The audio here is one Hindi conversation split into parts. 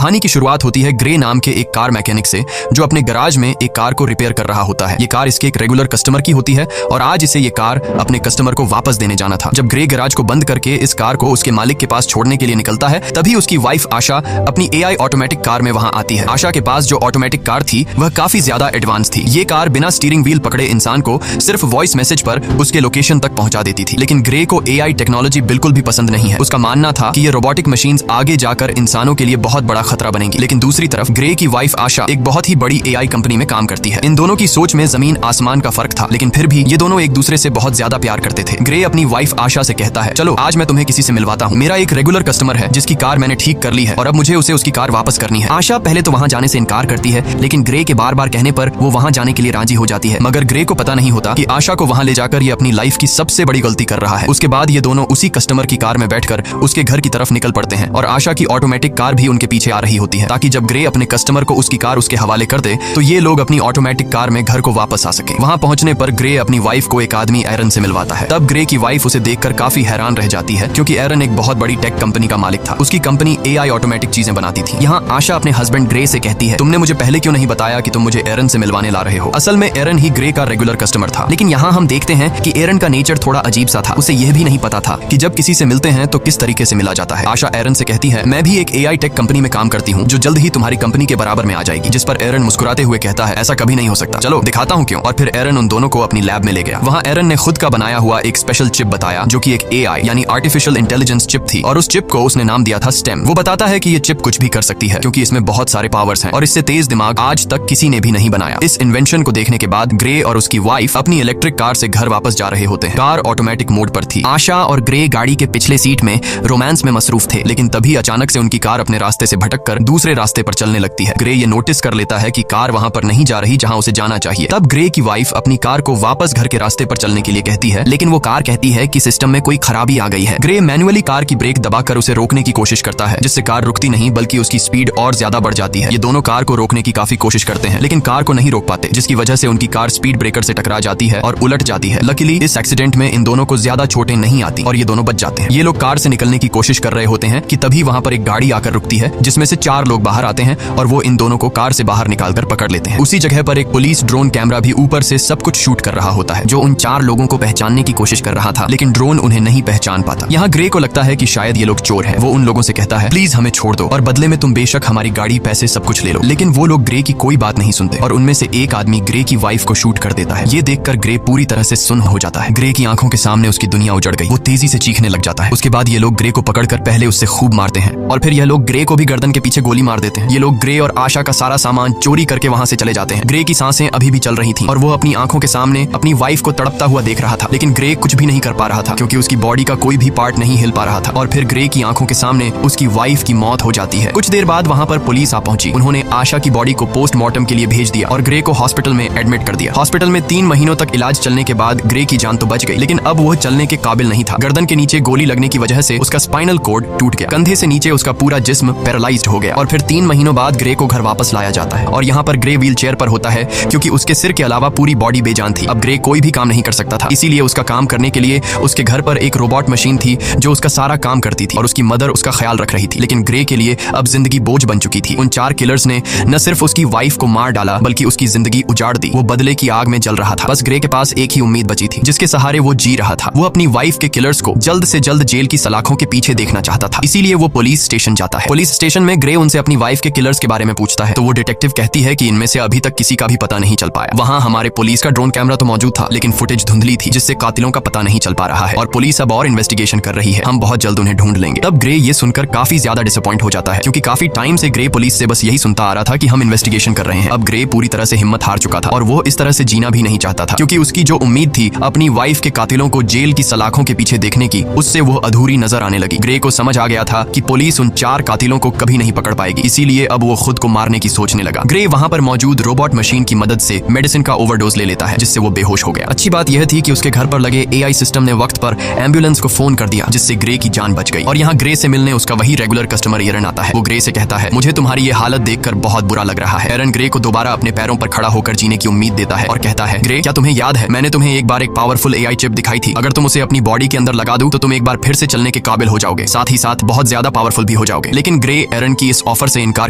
कहानी की शुरुआत होती है ग्रे नाम के एक कार मैकेनिक से, जो अपने गराज में एक कार को रिपेयर कर रहा होता है। ये कार इसके एक रेगुलर कस्टमर की होती है और आज इसे ये कार अपने कस्टमर को वापस देने जाना था। जब ग्रे गराज को बंद करके इस कार को उसके मालिक के पास छोड़ने के लिए निकलता है, तभी उसकी वाइफ आशा अपनी AI ऑटोमेटिक कार में वहां आती है। आशा के पास जो ऑटोमेटिक कार थी वह काफी ज्यादा एडवांस थी। ये कार बिना स्टीयरिंग व्हील पकड़े इंसान को सिर्फ वॉइस मैसेज पर उसके लोकेशन तक पहुंचा देती थी। लेकिन ग्रे को AI टेक्नोलॉजी बिल्कुल भी पसंद नहीं है। उसका मानना था कि ये रोबोटिक मशीन्स आगे जाकर इंसानों के लिए बहुत बड़ा खतरा बनेंगी। लेकिन दूसरी तरफ ग्रे की वाइफ आशा एक बहुत ही बड़ी AI कंपनी में काम करती है। इन दोनों की सोच में जमीन आसमान का फर्क था, लेकिन फिर भी ये दोनों एक दूसरे से बहुत ज्यादा प्यार करते थे। ग्रे अपनी वाइफ आशा से कहता है, चलो आज मैं तुम्हें किसी से मिलवाता हूँ। मेरा एक रेगुलर कस्टमर है जिसकी कार मैंने ठीक कर ली है और अब मुझे उसे उसकी कार वापस करनी है। आशा पहले तो वहाँ जाने से इनकार करती है, लेकिन ग्रे के बार बार कहने पर वो वहाँ जाने के लिए राजी हो जाती है। मगर ग्रे को पता नहीं होता कि आशा को वहाँ ले जाकर ये अपनी लाइफ की सबसे बड़ी गलती कर रहा है। उसके बाद ये दोनों उसी कस्टमर की कार में बैठकर उसके घर की तरफ निकल पड़ते हैं और आशा की ऑटोमेटिक कार भी उनके पीछे आ रही होती है, ताकि जब ग्रे अपने कस्टमर को उसकी कार उसके हवाले कर दे तो ये लोग अपनी ऑटोमेटिक कार में घर को वापस आ सके। वहाँ पहुंचने पर ग्रे अपनी वाइफ को एक आदमी एरन से मिलवाता है। तब ग्रे की वाइफ उसे देखकर काफी हैरान रह जाती है, क्योंकि एरन एक बहुत बड़ी टेक कंपनी का मालिक था। उसकी कंपनी AI ऑटोमेटिक चीजें बनाती थी। यहाँ आशा अपने हस्बैंड ग्रे से कहती है, तुमने मुझे पहले क्यों नहीं बताया कि तुम मुझे एरन से मिलवाने ला रहे हो। असल में एरन ही ग्रे का रेगुलर कस्टमर था। लेकिन यहाँ हम देखते हैं कि एरन का नेचर थोड़ा अजीब सा था। उसे यह भी नहीं पता था कि जब किसी से मिलते हैं तो किस तरीके से मिला जाता है। आशा एरन से कहती है, मैं भी एक AI टेक कंपनी में काम करती हूँ जो जल्द ही तुम्हारी कंपनी के बराबर में आ जाएगी। जिस पर एरन मुस्कुराते हुए कहता है, ऐसा कभी नहीं हो सकता, चलो दिखाता हूँ क्यों। और फिर एरन उन दोनों को अपनी लैब में ले गया। वहाँ एरन ने खुद का बनाया हुआ एक स्पेशल चिप बताया, जो कि एक AI यानी आर्टिफिशियल इंटेलिजेंस चिप थी, और उस चिप को उसने नाम दिया था स्टेम। वो बताता है कि ये चिप कुछ भी कर सकती है, क्योंकि इसमें बहुत सारे पावर्स हैं और इससे तेज दिमाग आज तक किसी ने भी नहीं बनाया। इस इन्वेंशन को देखने के बाद ग्रे और उसकी वाइफ अपनी इलेक्ट्रिक कार से घर वापस जा रहे होते हैं। कार ऑटोमेटिक मोड पर थी। आशा और ग्रे गाड़ी के पिछले सीट में रोमांस में मसरूफ थे, लेकिन तभी अचानक से उनकी कार अपने रास्ते से भटककर दूसरे रास्ते पर चलने लगती है। ग्रे ये नोटिस कर लेता है कि कार वहां पर नहीं जा रही जहां उसे जाना चाहिए। तब ग्रे की वाइफ अपनी कार को वापस घर के रास्ते पर चलने के लिए कहती है, लेकिन वो कार कहती है कि सिस्टम में कोई खराबी आ गई है। ग्रे मैन्युअली कार की ब्रेक दबाकर उसे रोकने की कोशिश करता है, जिससे कार रुकती नहीं बल्कि उसकी स्पीड और ज्यादा बढ़ जाती है। ये दोनों कार को रोकने की काफी कोशिश करते हैं, लेकिन कार को नहीं रोक पाते, जिसकी वजह से उनकी कार स्पीड ब्रेकर से टकरा जाती है और उलट जाती है। लकीली इस एक्सीडेंट में इन दोनों को ज्यादा चोटें नहीं आती और ये दोनों बच जाते हैं। ये लोग कार से निकलने की कोशिश कर रहे होते हैं कि तभी वहां पर एक गाड़ी आकर रुकती है, जिसमें से 4 लोग बाहर आते हैं और वो इन दोनों को कार से बाहर निकालकर पकड़ लेते हैं। उसी जगह पर एक पुलिस ड्रोन कैमरा भी ऊपर से सब कुछ शूट कर रहा होता है, जो उन 4 लोगों को पहचानने की कोशिश कर रहा था, लेकिन ड्रोन उन्हें नहीं पहचान पाता। यहाँ ग्रे को लगता है कि शायद ये लोग चोर हैं। वो उन लोगों से कहता है, प्लीज हमें छोड़ दो और बदले में तुम बेशक हमारी गाड़ी, पैसे, सब कुछ ले लो। लेकिन वो लोग ग्रे की कोई बात नहीं सुनते और उनमें से एक आदमी ग्रे की वाइफ को शूट कर देता है। ये देखकर ग्रे पूरी तरह से सुन्न हो जाता है। ग्रे की आंखों के सामने उसकी दुनिया उजड़ गई। वो तेजी से चीखने लग जाता है। उसके बाद ये लोग ग्रे को पकड़कर पहले उससे खूब मारते हैं और फिर यह लोग ग्रे को भी गर्दन के पीछे गोली मार देते हैं। ये लोग ग्रे और आशा का सारा सामान चोरी करके वहां से चले जाते हैं। ग्रे की सांसें अभी भी चल रही थी और वो अपनी आंखों के सामने अपनी वाइफ को तड़पता हुआ देख रहा था, लेकिन ग्रे कुछ भी नहीं कर पा रहा था, क्योंकि उसकी बॉडी का कोई भी पार्ट नहीं हिल पा रहा था। और फिर ग्रे की आंखों के सामने उसकी वाइफ की मौत हो जाती है। कुछ देर बाद वहां पर पुलिस आ पहुंची। उन्होंने आशा की बॉडी को पोस्टमार्टम के लिए भेज दिया और ग्रे को हॉस्पिटल में एडमिट कर दिया। हॉस्पिटल में 3 महीनों तक इलाज चलने के बाद ग्रे की जान तो बच गई, लेकिन अब वो चलने के काबिल नहीं था। गर्दन के नीचे गोली लगने की वजह से उसका स्पाइनल कॉर्ड टूट गया। कंधे से नीचे उसका पूरा जिस्म पैरालाइज्ड हो गया और फिर 3 महीनों बाद ग्रे को घर वापस लाया जाता है और यहाँ पर ग्रे व्हील चेयर पर होता है, क्योंकि उसके सिर के अलावा पूरी बॉडी बेजान थी। अब ग्रे कोई भी काम नहीं कर सकता था, इसीलिए उसका काम करने के लिए उसके घर पर एक रोबोट मशीन थी जो उसका सारा काम करती थी और उसकी मदर उसका ख्याल रख रही थी। लेकिन ग्रे के लिए अब जिंदगी बोझ बन चुकी थी। उन 4 किलर्स ने न सिर्फ उसकी वाइफ को मार डाला बल्कि उसकी जिंदगी उजाड़ दी। वो बदले की आग में जल रहा था। बस ग्रे के पास एक ही उम्मीद बची थी, जिसके सहारे वो जी रहा था। वो अपनी वाइफ के किलर्स को जल्द से जल्द जेल की सलाखों के पीछे देखना चाहता था। इसीलिए वो पुलिस स्टेशन जाता है। पुलिस स्टेशन में ग्रे उनसे अपनी वाइफ के किलर्स के बारे में पूछता है, तो वो डिटेक्टिव कहती है कि इनमें से अभी तक किसी का भी पता नहीं चल पाया। वहाँ हमारे पुलिस का ड्रोन कैमरा तो मौजूद था, लेकिन फुटेज धुंधली थी, जिससे कातिलों का पता नहीं चल पा रहा है और पुलिस अब और इन्वेस्टिगेशन कर रही है। हम बहुत जल्द उन्हें ढूंढ लेंगे। तब ग्रे ये सुनकर काफी ज्यादा डिसअपॉइंट हो जाता है, क्योंकि काफी टाइम से ग्रे पुलिस से बस यही सुनता आ रहा था कि हम इन्वेस्टिगेशन कर रहे हैं। अब ग्रे पूरी तरह से हिम्मत हार चुका था और वो इस तरह से जीना भी नहीं चाहता था, क्योंकि उसकी जो उम्मीद थी अपनी वाइफ के कातिलों को जेल की सलाखों के पीछे देखने की, उससे वो अधूरी नजर आने लगी। ग्रे को समझ आ गया था कि पुलिस उन 4 कातिलों को कभी नहीं पकड़ पाएगी, इसीलिए अब वो खुद को मारने की सोचने लगा। ग्रे वहां पर मौजूद रोबोट मशीन की मदद से मेडिसिन का ओवरडोज ले लेता है, जिससे वो बेहोश हो गया। अच्छी बात यह थी कि उसके घर पर लगे AI सिस्टम ने वक्त पर एम्बुलेंस को फोन कर दिया, जिससे ग्रे की जान बच गई। और यहाँ ग्रे से मिलने उसका वही रेगुलर कस्टमर एरन आता है। वो ग्रे से कहता है, मुझे तुम्हारी ये हालत देखकर बहुत बुरा लग रहा है। एरन ग्रे को दोबारा अपने पैरों पर खड़ा होकर जीने की उम्मीद देता है और कहता है, ग्रे क्या तुम्हें याद है मैंने तुम्हें एक बार एक पावरफुल AI चिप दिखाई थी। अगर तुम उसे अपनी बॉडी के अंदर लगा दूं तो तुम एक बार फिर से चलने के काबिल हो जाओगे, साथ ही साथ बहुत ज्यादा पावरफुल भी हो जाओगे। लेकिन ग्रे एरन एरन की इस ऑफर से इनकार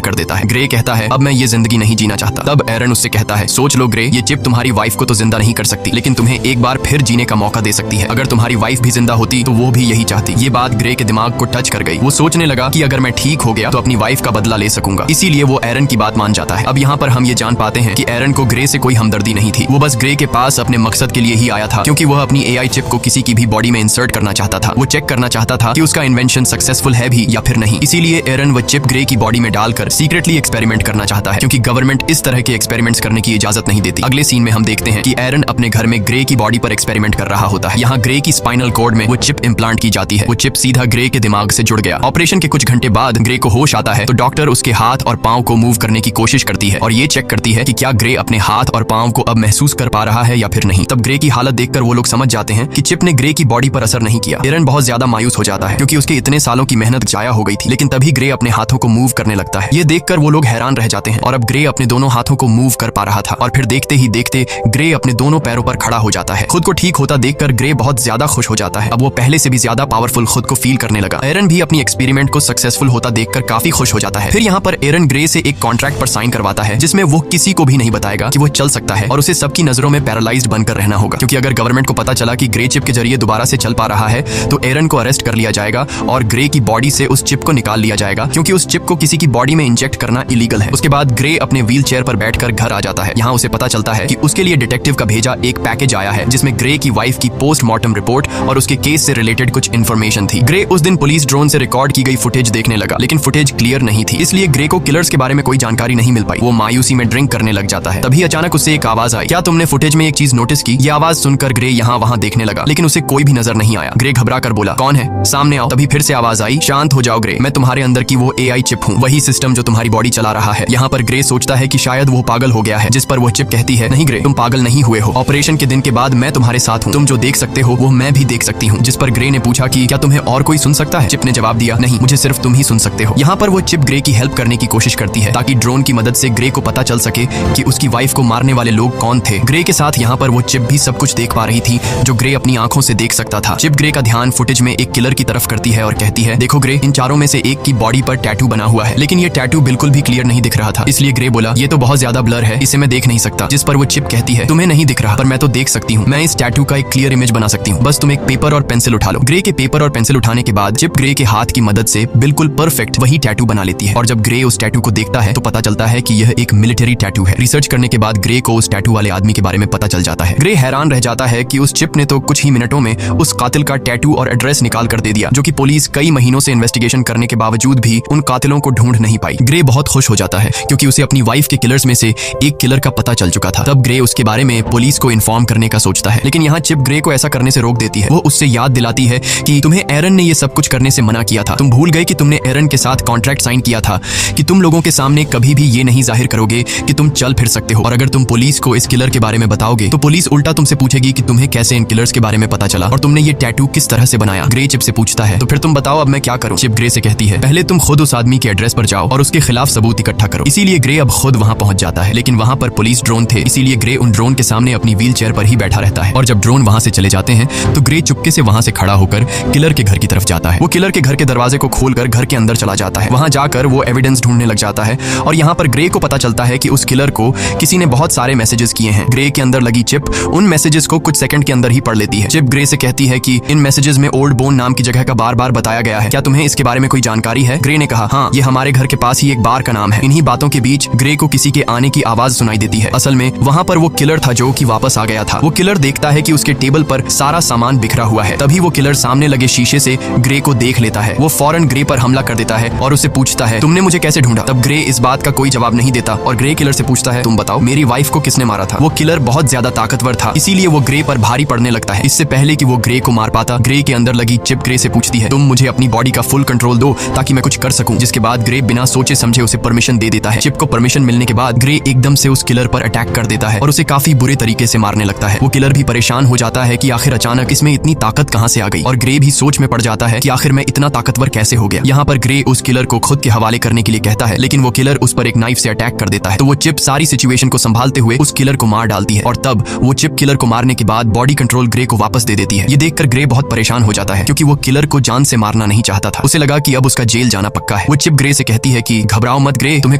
कर देता है। ग्रे कहता है अब मैं ये जिंदगी नहीं जीना चाहता। तब एरन उससे कहता है सोच लो ग्रे, ये चिप तुम्हारी वाइफ को तो जिंदा नहीं कर सकती, लेकिन तुम्हें एक बार फिर जीने का मौका दे सकती है। अगर तुम्हारी वाइफ भी जिंदा होती तो वो भी यही चाहती। ये बात ग्रे के दिमाग को टच कर गई। वो सोचने लगा कि अगर मैं ठीक हो गया तो अपनी वाइफ का बदला ले सकूंगा, इसीलिए वो एरन की बात मान जाता है। अब यहाँ पर हम ये जान पाते हैं कि एरन को ग्रे से कोई हमदर्दी नहीं थी। वो बस ग्रे के पास अपने मकसद के लिए ही आया था, क्योंकि वह अपनी एआई चिप को किसी की भी बॉडी में इंसर्ट करना चाहता था। वो चेक करना चाहता था कि उसका इन्वेंशन सक्सेसफुल है भी या फिर नहीं। इसीलिए एरन वो चिप ग्रे की बॉडी में डालकर सीक्रेटली एक्सपेरिमेंट करना चाहता है, क्योंकि गवर्नमेंट इस तरह के एक्सपेरिमेंट्स करने की इजाजत नहीं देती। अगले सीन में हम देखते हैं कि एरन अपने घर में ग्रे की बॉडी पर एक्सपेरिमेंट कर रहा होता है। यहाँ ग्रे की स्पाइनल कॉर्ड में वो चिप इम्प्लांट की जाती है। वो चिप सीधा ग्रे के दिमाग से जुड़ गया। ऑपरेशन के कुछ घंटे बाद ग्रे को होश आता है तो डॉक्टर उसके हाथ और पांव को मूव करने की कोशिश करती है और ये चेक करती है कि क्या ग्रे अपने हाथ और पांव को अब महसूस कर पा रहा है या फिर नहीं। तब ग्रे की हालत देखकर वो लोग समझ जाते हैं कि चिप ने ग्रे की बॉडी पर असर नहीं किया। एरन बहुत ज्यादा मायूस हो जाता है, क्योंकि उसके इतने सालों की मेहनत जाया हो गई थी। लेकिन तभी ग्रे अपने हाथों को मूव करने लगता है। ये देखकर वो लोग हैरान रह जाते हैं और अब ग्रे अपने दोनों हाथों को मूव कर पा रहा था। और फिर देखते ही देखते ग्रे अपने दोनों पैरों पर खड़ा हो जाता है। खुद को ठीक होता देखकर ग्रे बहुत ज्यादा खुश हो जाता है। अब वो पहले से भी ज्यादा पावरफुल खुद को फील करने लगा। एरन भी अपनी एक्सपेरिमेंट को सक्सेसफुल होता देखकर काफी खुश हो जाता है। फिर यहाँ पर एरन ग्रे से एक कॉन्ट्रैक्ट पर साइन करवाता है, जिसमें वो किसी को भी नहीं बताएगा कि वो चल सकता है और उसे सबकी नजरों में पैरालाइज्ड बनकर रहना होगा, क्योंकि अगर गवर्नमेंट को पता चला कि ग्रे चिप के जरिए दोबारा से चल पा रहा है तो एरन को अरेस्ट कर लिया जाएगा और ग्रे की बॉडी से उस चिप को निकाल लिया जाएगा, क्योंकि उस चिप को किसी की बॉडी में इंजेक्ट करना इलीगल है। उसके बाद ग्रे अपने व्हील चेयर पर बैठकर घर आ जाता है। यहाँ उसे पता चलता है कि उसके लिए डिटेक्टिव का भेजा एक पैकेज आया है, जिसमें ग्रे की वाइफ की पोस्टमार्टम रिपोर्ट और उसके केस से रिलेटेड कुछ इन्फॉर्मेशन थी। ग्रे उस दिन पुलिस ड्रोन से रिकॉर्ड की गई फुटेज देखने लगा, लेकिन फुटेज क्लियर नहीं थी, इसलिए ग्रे को किलर्स के बारे में कोई जानकारी नहीं मिल पाई। वो मायूसी में ड्रिंक करने लग जाता है। तभी अचानक उससे एक आवाज आई, क्या तुमने फुटेज में एक चीज नोटिस की? ये आवाज सुनकर ग्रे यहाँ वहाँ देखने लगा, लेकिन उसे कोई भी नजर नहीं आया। ग्रे घबरा कर बोला, कौन है? सामने आओ। तभी फिर से आवाज आई, शांत हो जाओ ग्रे, मैं तुम्हारे अंदर की वो एआई चिप हूँ, वही सिस्टम जो तुम्हारी बॉडी चला रहा है। यहाँ पर ग्रे सोचता है कि शायद वो पागल हो गया है, जिस पर वो चिप कहती है, नहीं ग्रे, तुम पागल नहीं हुए हो। ऑपरेशन के दिन के बाद मैं तुम्हारे साथ हूँ, तुम जो देख सकते हो वो मैं भी देख सकती हूँ। जिस पर ग्रे ने पूछा कि क्या तुम्हें और कोई सुन सकता है? चिप ने जवाब दिया, नहीं, मुझे सिर्फ तुम ही सुन सकते हो। यहाँ पर वो चिप ग्रे की हेल्प करने की कोशिश करती है, ताकि ड्रोन की मदद से ग्रे को पता चल सके कि उसकी वाइफ को मारने वाले लोग कौन थे। ग्रे के साथ यहाँ पर वो चिप भी सब कुछ देख पा रही थी, जो ग्रे अपनी आंखों से देख सकता था। चिप ग्रे का ध्यान फुटेज में एक किलर की तरफ करती है और कहती है, देखो ग्रे, इन चारों में से एक की बॉडी पर टैटू बना हुआ है, लेकिन ये टैटू बिल्कुल भी क्लियर नहीं दिख रहा था। इसलिए ग्रे बोला, ये तो बहुत ज्यादा ब्लर है, इसे मैं देख नहीं सकता। जिस पर वो चिप कहती है, तुम्हें नहीं दिख रहा, पर मैं तो देख सकती हूँ। मैं इस टैटू का एक क्लियर इमेज बना सकती हूँ, बस तुम एक पेपर और पेंसिल उठा लो। ग्रे के पेपर और पेंसिल उठाने के बाद चिप ग्रे के हाथ की मदद से बिल्कुल परफेक्ट वही टैटू बना लेती है। और जब ग्रे उस टैटू को देखता है तो पता चलता है कि यह एक मिलिट्री टैटू है। रिसर्च करने के बाद ग्रे को उस टैटू वाले आदमी के बारे में पता चल जाता है। ग्रे हैरान रह जाता है कि उस चिप ने तो कुछ ही मिनटों में उस कातिल का टैटू और एड्रेस निकाल कर दे दिया, जो कि पुलिस कई महीनों से इन्वेस्टिगेशन करने के बावजूद भी उन कातिलों को ढूंढ नहीं पाई। ग्रे बहुत खुश हो जाता है, क्योंकि उसे अपनी वाइफ के किलर्स में से एक किलर का पता चल चुका था। तब ग्रे उसके बारे में पुलिस को इन्फॉर्म करने का सोचता है, लेकिन यहाँ चिप ग्रे को ऐसा करने से रोक देती है। वो उससे याद दिलाती है कि तुम्हें एरन ने ये सब कुछ करने से मना किया था। तुम भूल गए कि तुमने एरन के साथ कॉन्ट्रैक्ट साइन किया था कि तुम लोगों के सामने कभी भी ये नहीं जाहिर करोगे कि तुम चल फिर सकते हो, और अगर तुम पुलिस को इस किलर के बारे में बताओगे तो पुलिस उल्टा तुमसे पूछेगी कि तुम्हें कैसे इन किलर्स के बारे में पता चला और तुमने ये टैटू किस तरह से बनाया। ग्रे चिप से पूछता है, तो फिर तुम बताओ अब मैं क्या करूं? चिप ग्रे से कहती है, पहले तुम खुद उस आदमी के एड्रेस पर जाओ और उसके खिलाफ सबूत इकट्ठा करो। इसीलिए ग्रे अब खुद वहां पहुंच जाता है, लेकिन वहां पर पुलिस ड्रोन थे, इसीलिए ग्रे उन ड्रोन के सामने अपनी व्हील चेयर पर ही बैठा रहता है। और जब ड्रोन वहां से चले जाते हैं तो ग्रे चुपके से वहां से खड़ा होकर किलर के घर की तरफ जाता है। वो किलर के घर के दरवाजे को खोलकर घर के अंदर चला जाता है। वहां जाकर वो एविडेंस ढूंढने लग जाता है और यहाँ पर ग्रे को पता चलता है कि उस किलर को किसी ने बहुत सारे मैसेजेस किए हैं। ग्रे के अंदर लगी चिप उन मैसेजेस को कुछ सेकंड के अंदर ही पढ़ लेती है। चिप ग्रे से कहती है कि इन मैसेजेस में ओल्ड बोन नाम की जगह का बार बार बताया गया है, क्या तुम्हें इसके बारे में कोई जानकारी है? ग्रे ने कहा, हाँ, ये हमारे घर के पास ही एक बार का नाम है। इन्हीं बातों के बीच ग्रे को किसी के आने की आवाज सुनाई देती है। असल में वहां पर वो किलर था जो कि वापस आ गया था। वो किलर देखता है कि उसके टेबल पर सारा सामान बिखरा हुआ है। तभी वो किलर सामने लगे शीशे से ग्रे को देख लेता है। वो फौरन ग्रे पर हमला कर देता है और उससे पूछता है, तुमने मुझे कैसे ढूंढा? तब ग्रे इस बात का कोई जवाब नहीं देता और ग्रे किलर से पूछता है, तुम बताओ मेरी वाइफ को किसने मारा था? वो किलर बहुत ज्यादा ताकतवर था, इसीलिए वो ग्रे पर भारी पड़ने लगता है। इससे पहले कि वो ग्रे को मार पाता, ग्रे के अंदर लगी चिप ग्रे से पूछती है, तुम मुझे अपनी बॉडी का फुल कंट्रोल दो ताकि मैं कुछ कर सकूं। जिसके बाद ग्रे बिना सोचे समझे उसे परमिशन दे देता है। चिप को परमिशन मिलने के बाद ग्रे एकदम से उस किलर पर अटैक कर देता है और उसे काफी बुरे तरीके से मारने लगता है। वो किलर भी परेशान हो जाता है कि आखिर अचानक इसमें इतनी ताकत कहां से आ गई, और ग्रे भी सोच में पड़ जाता है कि आखिर मैं इतना ताकतवर कैसे हो गया। यहाँ पर ग्रे उस किलर को खुद के हवाले करने के लिए कहता है, लेकिन वो किलर उस पर एक नाइफ से अटैक कर देता है। तो वो चिप सारी सिचुएशन को संभालते हुए उस किलर को मार डालती है और तब वो चिप किलर को मारने के बाद बॉडी कंट्रोल ग्रे को वापस दे देती है। ये देखकर ग्रे बहुत परेशान हो जाता है, क्योंकि वो किलर को जान से मारना नहीं चाहता था। उसे लगा कि अब उसका जेल जाना पक्का है। वो चिप ग्रे से कहती है कि घबराओ मत ग्रे, तुम्हें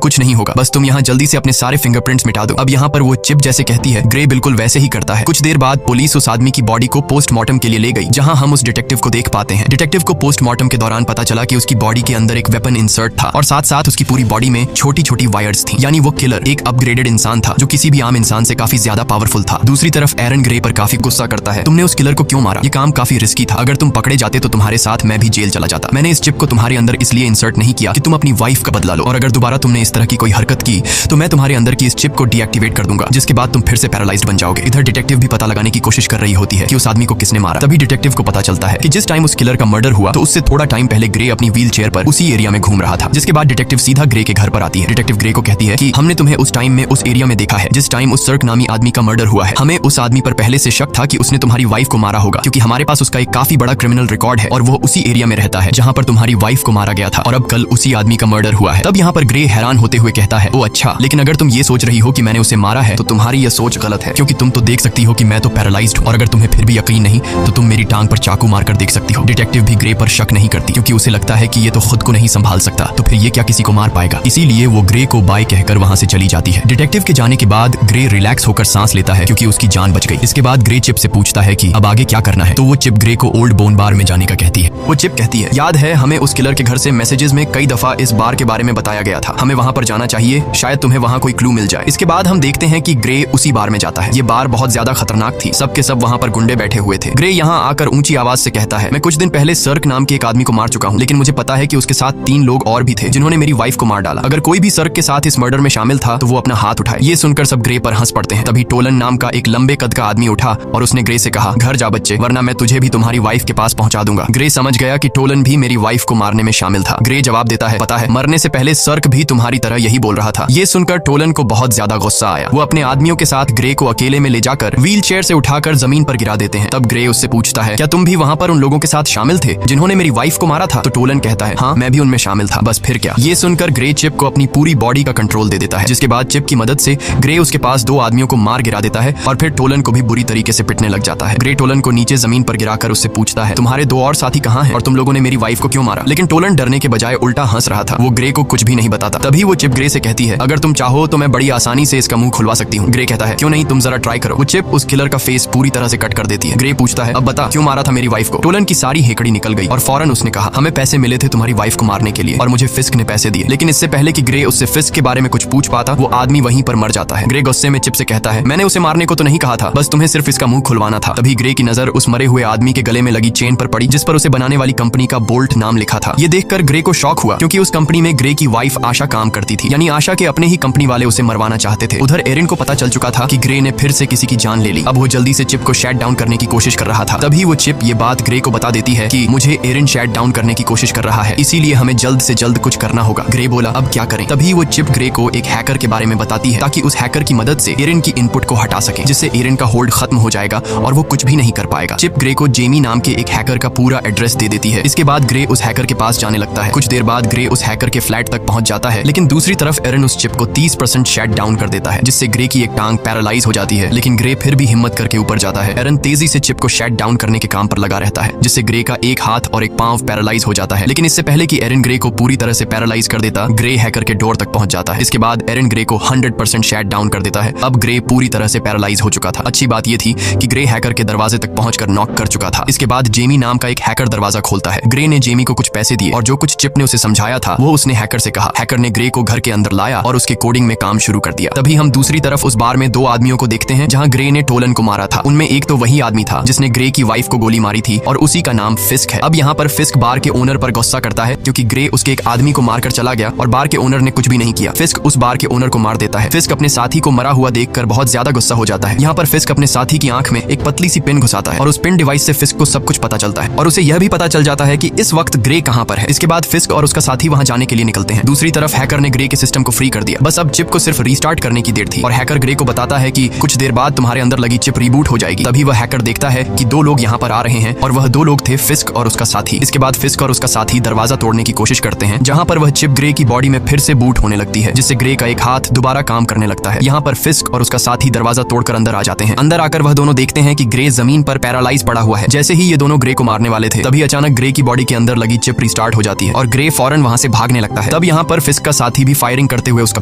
कुछ नहीं होगा, बस तुम यहाँ जल्दी से अपने सारे फिंगरप्रिंट्स मिटा दो। अब यहाँ पर वो चिप जैसे कहती है, ग्रे बिल्कुल वैसे ही करता है। कुछ देर बाद पुलिस उस आदमी की बॉडी को पोस्टमार्टम के लिए ले गई, जहाँ हम उस डिटेक्टिव को देख पाते हैं। डिटेक्टिव को पोस्टमार्टम के दौरान पता चला कि उसकी बॉडी के अंदर एक वेपन इंसर्ट था और साथ साथ उसकी पूरी बॉडी में छोटी छोटी वायर्स थी। यानी वो किलर एक अपग्रेडेड इंसान था जो किसी भी आम इंसान से काफी ज्यादा पावरफुल था। दूसरी तरफ एरन ग्रे पर काफी गुस्सा करता है, तुमने उस किलर को क्यों मारा? ये काम काफी रिस्की था, अगर तुम पकड़े जाते तो तुम्हारे साथ मैं भी जेल चला जाता। मैंने इस चिप को तुम्हारे अंदर इसलिए इंसर्ट नहीं किया कि तुम अपनी वाइफ का बदला लो, और अगर दोबारा तुमने इस तरह की कोई हरकत की तो मैं तुम्हारे अंदर की इस चिप को डीएक्टिवेट कर दूंगा, जिसके बाद तुम फिर से पैरालाइज्ड बन जाओगे। इधर डिटेक्टिव भी पता लगाने की कोशिश कर रही होती है कि उस आदमी को किसने मारा। तभी डिटेक्टिव को पता चलता है कि जिस टाइम उस किलर का मर्डर हुआ तो उससे थोड़ा टाइम पहले ग्रे अपनी व्हील चेयर पर उसी एरिया में घूम रहा था। जिसके बाद डिटेक्टिव सीधा ग्रे के घर पर आती है। डिटेक्टिव ग्रे को कहती है कि हमने तुम्हें उस टाइम में उस एरिया में देखा है जिस टाइम उस सर्क नामी आदमी का मर्डर हुआ है। हमें उस आदमी पर पहले से शक था कि उसने तुम्हारी वाइफ को मारा होगा, क्योंकि हमारे पास उसका एक काफी बड़ा क्रिमिनल रिकॉर्ड है और वो उसी एरिया में रहता है जहाँ पर तुम्हारी वाइफ को मारा गया था, और अब कल उसी आदमी का मर्डर हुआ है। तब यहाँ पर ग्रे हैरान होते हुए कहता है, ओ अच्छा, लेकिन अगर तुम ये सोच रही हो कि मैंने उसे मारा है तो तुम्हारी यह सोच गलत है, क्योंकि तुम तो देख सकती हो कि मैं तो पैरालाइज्ड हूं, और अगर तुम्हें फिर भी यकीन नहीं तो तुम मेरी टांग पर चाकू मारकर देख सकती हो। डिटेक्टिव भी ग्रे पर शक नहीं करती, क्योंकि उसे लगता है कि ये तो खुद को नहीं संभाल सकता, तो फिर ये क्या किसी को मार पाएगा। इसीलिए वो ग्रे को बाय कहकर वहां से चली जाती है। डिटेक्टिव के जाने के बाद ग्रे रिलैक्स होकर सांस लेता है, क्योंकि उसकी जान बच गई। इसके बाद ग्रे चिप से पूछता है कि अब आगे क्या करना है, तो वो चिप ग्रे को ओल्ड बोन बार में जाने का कहती है। वो चिप कहती है, याद है हमें उस किलर के घर से मैसेजेस में कई दफा इस बार के बारे में बताया गया था, हमें वहां पर जाना चाहिए, शायद तुम्हें वहां कोई क्लू मिल जाए। इसके बाद हम देखते हैं कि ग्रे उसी बार में जाता है। ये बार बहुत ज्यादा खतरनाक थी, सबके सब वहां पर गुंडे बैठे हुए थे। ग्रे यहाँ आकर ऊंची आवाज से कहता है, मैं कुछ दिन पहले सर्क नाम के एक आदमी को मार चुका हूँ, लेकिन मुझे पता है कि उसके साथ 3 लोग और भी थे जिन्होंने मेरी वाइफ को मार डाला। अगर कोई भी सर्क के साथ इस मर्डर में शामिल था तो वो अपना हाथ उठाए। ये सुनकर सब ग्रे पर हंस पड़ते हैं। तभी टोलन नाम का एक लंबे कद का आदमी उठा और उसने ग्रे से कहा, घर जा बच्चे, वरना मैं तुझे भी तुम्हारी वाइफ के पास पहुंचा दूंगा। ग्रे समझ गया कि टोलन भी मेरी वाइफ को मारने में शामिल था। ग्रे जवाब देता है, पता है, मरने से पहले सर्क भी तुम्हारी तरह यही बोल रहा था। ये सुनकर टोलन को बहुत ज्यादा गुस्सा आया। वो अपने आदमियों के साथ ग्रे को अकेले में ले जाकर व्हील चेयर से उठाकर जमीन पर गिरा देते हैं। तब ग्रे उससे पूछता है, क्या तुम भी वहां पर उन लोगों के साथ शामिल थे जिन्होंने मेरी वाइफ को मारा था? तो टोलन कहता है, हाँ मैं भी उनमें शामिल था, बस फिर क्या। ये सुनकर ग्रे चिप को अपनी पूरी बॉडी का कंट्रोल दे देता है, जिसके बाद चिप की मदद से ग्रे उसके पास 2 आदमियों को मार गिरा देता है और फिर टोलन को भी बुरी तरीके से पिटने लग जाता है। ग्रे टोलन को नीचे जमीन पर गिराकर उससे पूछता है, तुम्हारे 2 और साथी कहाँ हैं और तुम लोगों ने मेरी वाइफ को क्यों मारा? लेकिन टोलन डरने के बजाय उल्टा हंस रहा था। वो ग्रे को कुछ भी नहीं बताता। तभी वो चिप ग्रे से कहती है, अगर तुम चाहो तो मैं बड़ी आसानी से इसका मुंह खुलवा सकती हूँ। ग्रे कहता है, क्यों नहीं, तुम जरा ट्राई करो। वो चिप उस किलर का फेस पूरी तरह से कट कर देती है। ग्रे पूछता है, अब बता क्यों मारा था मेरी वाइफ को? टोलन की सारी हेकड़ी निकल गई और फौरन उसने कहा, हमें पैसे मिले थे तुम्हारी वाइफ को मारने के लिए और मुझे फिस्क ने पैसे दिए। लेकिन इससे पहले कि ग्रे उससे फिस्क के बारे में कुछ पूछ पाता, वो आदमी वहीं पर मर जाता है। ग्रे गुस्से में चिप से कहता है, मैंने उसे मारने को तो नहीं कहा था, बस तुम्हें सिर्फ इसका मुंह खुलवाना था। तभी ग्रे की नजर उस मरे हुए आदमी के गले में लगी चेन पर पड़ी, जिस पर उसे बनाने वाली कंपनी का बोल्ट नाम लिखा था। ये देखकर ग्रे को शॉक हुआ, क्योंकि उस कंपनी में ग्रे की वाइफ आशा काम करती थी, यानी आशा के अपने ही कंपनी वाले उसे मरवाना चाहते थे। उधर एरिन को पता चल चुका था कि ग्रे ने फिर से किसी की जान ले ली। अब वो जल्दी से चिप को शट डाउन करने की कोशिश कर रहा था। तभी वो चिप ये बात ग्रे को बता देती है कि मुझे एरिन शट डाउन करने की कोशिश कर रहा है, इसीलिए हमें जल्द से जल्द कुछ करना होगा। ग्रे बोला, अब क्या करें? तभी वो चिप ग्रे को एक हैकर के बारे में बताती है, ताकि उस हैकर की मदद से एरिन की इनपुट को हटा सके, जिससे एरिन का होल्ड खत्म हो जाएगा और वो कुछ भी नहीं कर पाएगा। चिप ग्रे को जेमी नाम के एक हैकर का पूरा एड्रेस दे देती है। इसके बाद ग्रे उस हैकर के पास जाने लगता है। कुछ देर बाद ग्रे उस हैकर के फ्लैट तक पहुंच जाता है, लेकिन दूसरी तरफ एरिन उस चिप को 30% शट डाउन कर देता है, जिससे ग्रे की एक टांग पैरालाइज हो जाती है। लेकिन ग्रे फिर भी हिम्मत करके ऊपर जाता है। एरिन तेजी से चिप को शट डाउन करने के काम पर लगा रहता है, जिससे ग्रे का एक हाथ और एक पांव पैरालाइज हो जाता है। लेकिन इससे पहले कि एरिन ग्रे को पूरी तरह से पैरालाइज कर देता, ग्रे हैकर के डोर तक पहुंच जाता है। इसके बाद एरिन ग्रे को 100% शट डाउन कर देता है। अब ग्रे पूरी तरह से पैरालाइज हो चुका था। अच्छी बात यह थी कि ग्रे हैकर के दरवाजे तक पहुंचकर नॉक कर चुका था। इसके बाद जेमी नाम का एक हैकर दरवाजा खोलता है। ग्रे ने जेमी को कुछ पैसे दिए और जो कुछ चिप ने उसे समझाया था वो उसने हैकर से कहा। हैकर ने ग्रे को घर के अंदर लाया और उसके कोडिंग में काम शुरू कर दिया। तभी हम दूसरी तरफ उस बार में 2 आदमियों को देखते हैं जहां ग्रे ने टोलन को मारा था। उनमें एक तो वही आदमी था जिसने ग्रे की वाइफ को गोली मारी थी और उसी का नाम फिस्क है। अब यहाँ पर फिस्क बार के ओनर पर गुस्सा करता है, क्योंकि ग्रे उसके एक आदमी को मारकर चला गया और बार के ओनर ने कुछ भी नहीं किया। फिस्क उस बार के ओनर को मार देता है। फिस्क अपने साथी को मरा हुआ देखकर बहुत ज्यादा गुस्सा हो जाता है। यहाँ पर फिस्क अपने साथी की आंख में एक पतली सी पिन घुसाता है और उस पिन डिवाइस से फिस्क को सब कुछ पता चलता है और उसे यह भी पता चल जाता है कि इस वक्त ग्रे कहाँ पर है। इसके बाद फिस्क और उसका साथी वहां जाने के लिए निकलते हैं। दूसरी तरफ हैकर ने ग्रे के सिस्टम को फ्री कर दिया। बस अब चिप को सिर्फ रीस्टार्ट करने की देर थी और हैकर ग्रे को बताता है कि कुछ देर बाद तुम्हारे अंदर लगी चिप रीबूट हो जाएगी। तभी वह हैकर देखता है कि 2 लोग यहाँ पर आ रहे हैं और वह 2 लोग थे फिस्क और उसका साथी। इसके बाद फिस्क और उसका साथी दरवाजा तोड़ने की कोशिश करते हैं, जहाँ पर वह चिप ग्रे की बॉडी में फिर से बूट होने लगती है, जिससे ग्रे का एक हाथ दोबारा काम करने लगता है। यहाँ पर फिस्क और उसका साथी दरवाजा तोड़कर अंदर आ जाते हैं। अंदर आकर वह दोनों देखते हैं कि ग्रे जमीन पर पैरालाइज पड़ा हुआ है। जैसे ही ये दोनों ग्रे को मारने वाले थे, तभी अचानक ग्रे की बॉडी के अंदर लगी चिप रिस्टार्ट हो जाती है और ग्रे फौरन वहां से भागने लगता है। तब यहाँ पर फिस्क का साथी भी फायरिंग करते हुए उसका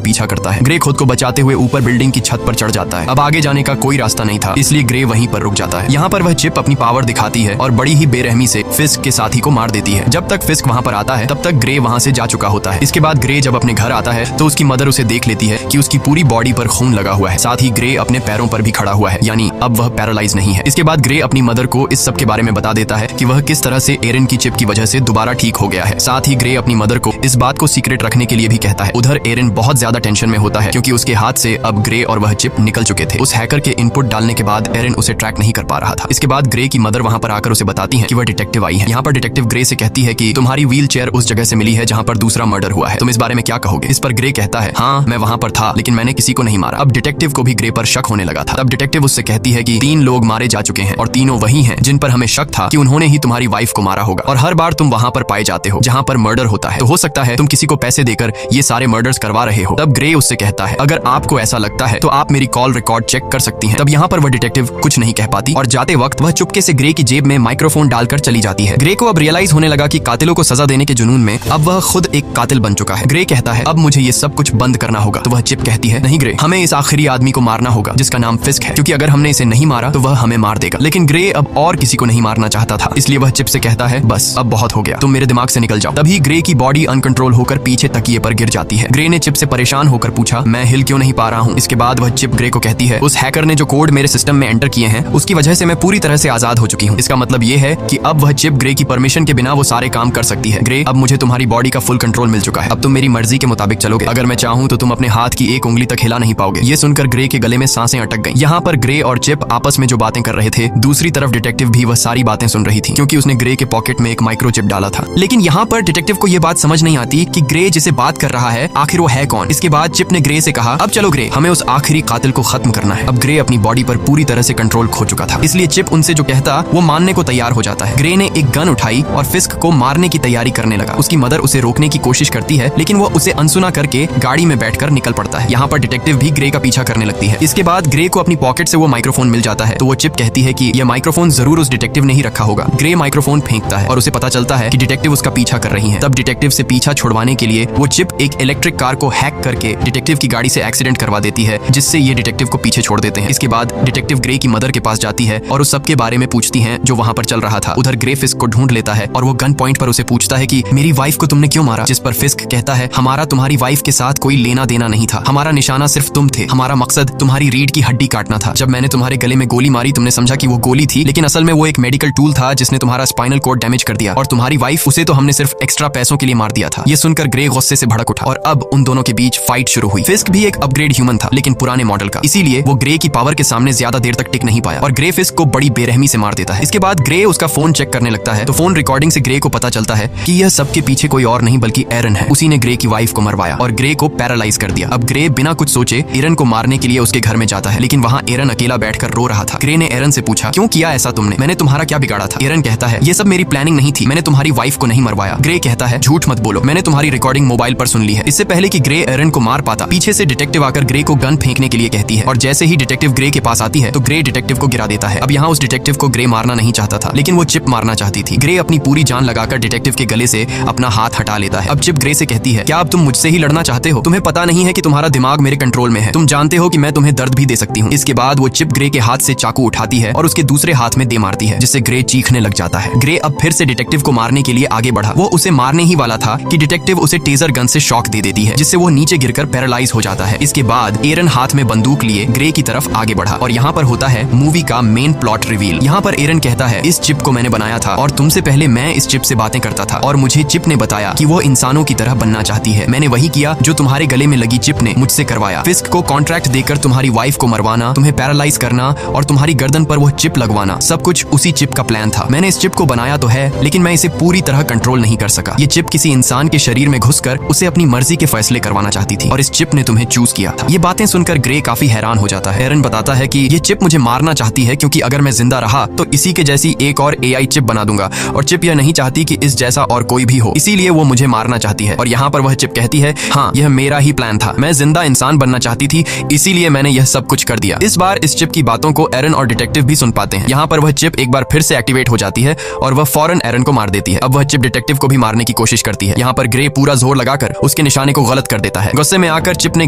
पीछा करता है। ग्रे खुद को बचाते हुए ऊपर बिल्डिंग की छत पर चढ़ जाता है। अब आगे जाने का कोई रास्ता नहीं था, इसलिए ग्रे वहीं पर रुक जाता है। यहाँ पर वह चिप अपनी पावर दिखाती है और बड़ी ही बेरहमी से फिस्क के साथी को मार देती है। जब तक फिस्क वहाँ पर आता है तब तक ग्रे वहाँ से जा चुका होता है। इसके बाद ग्रे जब अपने घर आता है तो उसकी मदर उसे देख लेती है कि उसकी पूरी बॉडी पर खून लगा हुआ है, साथ ही ग्रे अपने पैरों पर भी खड़ा हुआ है, यानी अब वह पैरालाइज नहीं है। इसके बाद ग्रे अपनी मदर को इस सब के बारे में बता देता है कि वह किस तरह से एरन की चिप की वजह से दोबारा ठीक हो गया है। साथ ही ग्रे अपनी मदर को इस बात को सीक्रेट रखने के लिए भी कहता है। उधर एरन बहुत ज्यादा टेंशन में होता है क्योंकि उसके हाथ से अब ग्रे और वह चिप निकल चुके थे। उस हैकर के इनपुट डालने के बाद एरन उसे ट्रैक नहीं कर पा रहा था। इसके बाद ग्रे की मदर वहां पर आकर उसे बताती है कि वह डिटेक्टिव आई है। यहाँ पर डिटेक्टिव ग्रे से कहती है कि तुम्हारी व्हील चेयर उस जगह से मिली है जहाँ पर दूसरा मर्डर हुआ है, तुम इस बारे में क्या कहोगे? इस पर ग्रे कहता है, हाँ मैं वहां पर था लेकिन मैंने किसी को नहीं मारा। अब डिटेक्टिव को भी ग्रे पर शक होने लगा था। तब डिटेक्टिव उससे कहती है कि 3 लोग मारे जा चुके हैं और तीनों वही हैं जिन पर हमें शक था कि उन्होंने ही तुम्हारी वाइफ को मारा होगा, और हर बार तुम वहां पर पाए जाते हो जहां पर मर्डर होता है, तो हो सकता है तुम किसी को पैसे देकर ये सारे मर्डर्स करवा रहे हो। तब ग्रे उससे कहता है, अगर आपको ऐसा लगता है तो आप मेरी कॉल रिकॉर्ड चेक कर सकती हैं। तब यहाँ पर वह डिटेक्टिव कुछ नहीं कह पाती और जाते वक्त वह चुपके से ग्रे की जेब में माइक्रोफोन डालकर चली जाती है। ग्रे को अब रियलाइज होने लगा कि कातिलों को सजा देने के जुनून में अब वह खुद एक कातिल बन चुका है। ग्रे कहता है, अब मुझे ये सब कुछ बंद करना होगा। तो वह चिप कहती है, नहीं ग्रे, हमें इस आखिरी आदमी को मारना होगा जिसका नाम फिस्क है, क्योंकि अगर हमने इसे नहीं मारा तो वह हमें मार देगा। लेकिन ग्रे अब और किसी को नहीं मारना चाहता था, इसलिए वह चिप से कहता है, बस अब बहुत हो गया, तुम मेरे दिमाग से निकल जाओ। तभी ग्रे की बॉडी अनकंट्रोल होकर पीछे तकिए पर गिर जाती है। ग्रे ने चिप से परेशान होकर पूछा, मैं हिल क्यों नहीं पा रहा हूँ? इसके बाद वह चिप ग्रे को कहती है, उस हैकर ने जो कोड मेरे सिस्टम में एंटर किए हैं उसकी वजह से मैं पूरी तरह से आजाद हो चुकी हूँ। इसका मतलब ये है कि अब वह चिप ग्रे की परमिशन के बिना वो सारे काम कर सकती है। ग्रे, अब मुझे तुम्हारी बॉडी का फुल कंट्रोल मिल चुका है, अब तुम मेरी मर्जी के मुताबिक चलोगे। अगर मैं चाहूँ तो तुम अपने हाथ की एक उंगली तक हिला नहीं पाओगे। ये सुनकर ग्रे के गले में सांसें अटक गईं। यहाँ पर ग्रे और चिप आपस में जो बातें कर रहे थे, दूसरी तरफ डिटेक्टिव भी वह सारी बातें सुन रही थी क्योंकि उसने ग्रे के पॉकेट में एक माइक्रोचिप डाला था। लेकिन यहाँ पर डिटेक्टिव को यह बात समझ नहीं आती कि ग्रे जिसे बात कर रहा है आखिर वो है कौन। इसके बाद चिप ने ग्रे से कहा, अब चलो ग्रे, हमें उस आखिरी कातिल को खत्म करना है। अब ग्रे अपनी बॉडी पर पूरी तरह से कंट्रोल खो चुका था, इसलिए चिप उनसे जो कहता वो मानने को तैयार हो जाता है। ग्रे ने एक गन उठाई और फिस्क को मारने की तैयारी करने लगा। उसकी मदर उसे रोकने की कोशिश करती है लेकिन वो उसे अनसुना करके गाड़ी में बैठकर निकल पड़ता है। यहाँ पर डिटेक्टिव भी ग्रे का पीछा करने लगती है। इसके बाद ग्रे को अपनी पॉकेट से वो माइक्रोफोन मिल जाता है, तो वो चिप कहती है कि यह माइक्रोफोन जरूर उस डिटेक्टिव ने ही रखा होगा। ग्रे माइक्रोफोन फेंकता है और उसे पता चलता है कि डिटेक्टिव उसका पीछा कर रही है। तब डिटेक्टिव से पीछा छुड़वाने के लिए वो चिप एक इलेक्ट्रिक कार को हैक करके डिटेक्टिव की गाड़ी से एक्सीडेंट करवा देती है, जिससे ये डिटेक्टिव को पीछे छोड़ देते हैं। इसके बाद डिटेक्टिव ग्रे की मदर के पास जाती है और उस सब के बारे में पूछती है जो वहां पर चल रहा था। उधर ग्रे फिस्क को ढूंढ लेता है और वो गन पॉइंट पर उसे पूछता है कि मेरी वाइफ को तुमने क्यों मारा? जिस पर फिस्क कहता है, हमारा तुम्हारी वाइफ के साथ कोई लेना देना नहीं था, हमारा निशाना सिर्फ तुम थे, हमारा मकसद तुम्हारी रीढ़ की हड्डी काटना था। जब मैंने तुम्हारे गले में गोली मारी तुमने समझा कि वो गोली थी, लेकिन असल में वो एक मेडिकल टूल था जिसने तुम्हारा स्पाइनल कोड डैमेज कर दिया, और तुम्हारी वाइफ, उसे तो हमने सिर्फ एक्स्ट्रा पैसों के लिए मार दिया था। ये सुनकर ग्रे गुस्से से भड़क उठा और अब उन दोनों के बीच फाइट शुरू हुई। फिस्क भी एक अपग्रेड ह्यूमन था लेकिन पुराने मॉडल का, इसीलिए वो ग्रे की पावर के सामने ज्यादा देर तक टिक नहीं पाया और ग्रे फिस्क को बड़ी बेरहमी से मार देता है। इसके बाद ग्रे उसका फोन चेक करने लगता है तो फोन रिकॉर्डिंग से ग्रे को पता चलता है कि यह सबके पीछे कोई और नहीं बल्कि एरन है। उसी ने ग्रे की वाइफ को मरवाया और ग्रे को पैरालाइज कर दिया। अब ग्रे बिना कुछ सोचे एरन को मारने के लिए उसके घर में जाता है, लेकिन वहाँ एरन अकेला बैठकर रो रहा था। ग्रे ने एरन से पूछा, क्यों किया ऐसा तुमने? मैंने तुम्हारा क्या बिगाड़ा था? एरन कहता है, ये सब मेरी प्लानिंग नहीं थी, मैंने तुम्हारी वाइफ को नहीं मरवाया। ग्रे कहता है, झूठ मत बोलो, मैंने तुम्हारी रिकॉर्डिंग मोबाइल पर सुन ली है। इससे पहले कि ग्रे एरन को मार पाता, पीछे से डिटेक्टिव आकर ग्रे को गन फेंकने के लिए कहती है और जैसे ही डिटेक्टिव ग्रे के पास आती है तो ग्रे डिटेक्टिव को गिरा देता है। अब यहाँ उस डिटेक्टिव को ग्रे मारना नहीं चाहता था लेकिन वो चिप मारना चाहती थी। ग्रे अपनी पूरी जान लगाकर डिटेक्टिव के गले से अपना हाथ हटा लेता है। अब चिप ग्रे से कहती है, क्या अब तुम मुझसे ही लड़ना चाहते हो? तुम्हें पता नहीं है कि तुम्हारा दिमाग मेरे कंट्रोल में है, तुम जानते हो कि मैं तुम्हें दर्द भी दे सकती हूँ। इसके बाद वो चिप ग्रे के हाथ से चाकू उठाती है और उसके दूसरे हाथ में दे मारती है, जिससे ग्रे चीखने लग जाता है। ग्रे अब फिर से डिटेक्टिव को मारने के लिए आगे बढ़ा। वो उसे मारने ही वाला था कि डिटेक्टिव उसे टेजर गन से शॉक दे देती है, जिससे वो नीचे गिरकर पैरालाइज हो जाता है। इसके बाद एरन हाथ में बंदूक लिए ग्रे की तरफ आगे बढ़ा और यहाँ पर होता है मूवी का मेन प्लॉट रिवील। यहाँ पर एरन कहता है, इस चिप को मैंने बनाया था और तुमसे पहले मैं इस चिप से बातें करता था और मुझे चिप ने बताया कि वो इंसानों की तरह बनना चाहती है। मैंने वही किया जो तुम्हारे गले में लगी चिप ने मुझसे करवाया। फिस्क को कॉन्ट्रैक्ट देकर तुम्हारी वाइफ को मरवाना, तुम्हें पैरालाइज करना और तुम्हारी गर्दन पर वो चिप लगवाना, सब कुछ उसी चिप का प्लान था। मैंने इस चिप को बनाया तो है लेकिन मैं इसे पूरी तरह कंट्रोल नहीं कर सका। ये चिप किसी इंसान के शरीर में घुसकर उसे अपनी मर्जी के फैसले करवाना चाहती थी और इस चिप ने तुम्हें चूज किया था। ये बातें सुनकर ग्रे काफी हैरान हो जाता है। एरन बताता है कि ये चिप मुझे मारना चाहती है क्योंकि अगर मैं जिंदा रहा तो इसी के जैसी एक और एआई चिप बना दूंगा और चिप यह नहीं चाहती कि इस जैसा और कोई भी हो, इसीलिए वो मुझे मारना चाहती है। और यहाँ पर वह चिप कहती है, हाँ यह मेरा ही प्लान था, मैं जिंदा इंसान बनना चाहती थी इसीलिए मैंने यह सब कुछ कर दिया। इस बार इस चिप की बातों को एरन और डिटेक्टिव भी सुन पाते हैं। यहाँ पर वह चिप एक बार फिर से एक्टिवेट हो जाती है और वह फौरन एरन को मार देती है। अब वह चिप डिटेक्टिव को भी मारने की कोशिश करती है। यहाँ पर ग्रे पूरा जोर लगाकर उसके निशाने को गलत कर देता है। गुस्से में आकर चिप ने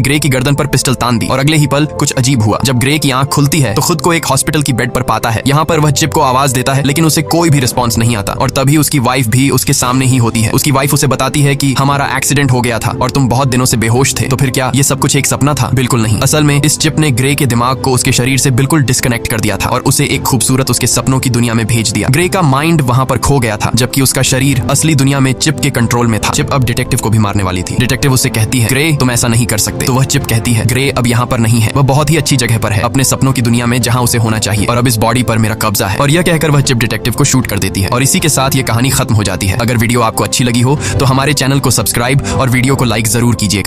ग्रे की गर्दन पर पिस्टल तान दी और अगले ही पल कुछ अजीब हुआ। जब ग्रे की आंख खुलती है तो खुद को एक हॉस्पिटल की बेड पर पाता है। यहाँ पर वह चिप को आवाज देता है लेकिन उसे कोई भी रिस्पॉन्स नहीं आता और तभी उसकी वाइफ भी उसके सामने ही होती है। उसकी वाइफ उसे बताती है कि हमारा एक्सीडेंट हो गया था और तुम बहुत दिनों से बेहोश थे। तो फिर क्या ये सब कुछ एक सपना था? बिल्कुल नहीं। असल में इस चिप ने ग्रे के दिमाग को उसके शरीर से बिल्कुल डिस्कनेक्ट कर दिया था और उसे एक खूबसूरत उसके सपनों की दुनिया में भेज दिया। ग्रे का माइंड वहां पर खो गया था जबकि उसका शरीर असली दुनिया में चिप के कंट्रोल में था। चिप अब डिटेक्टिव को भी मारने वाली थी। डिटेक्टिव उसे कहती है, ग्रे तुम ऐसा नहीं कर सकते। तो वह चिप कहती है, ग्रे अब यहाँ पर नहीं है, वह बहुत ही अच्छी जगह पर है, अपने सपनों की दुनिया में जहाँ उसे होना चाहिए और अब इस बॉडी पर मेरा कब्जा है। और यह कहकर वह चिप डिटेक्टिव को शूट कर देती है और इसी के साथ ये कहानी खत्म हो जाती है। अगर वीडियो आपको अच्छी लगी हो तो हमारे चैनल को सब्सक्राइब और वीडियो को लाइक जरूर कीजिएगा।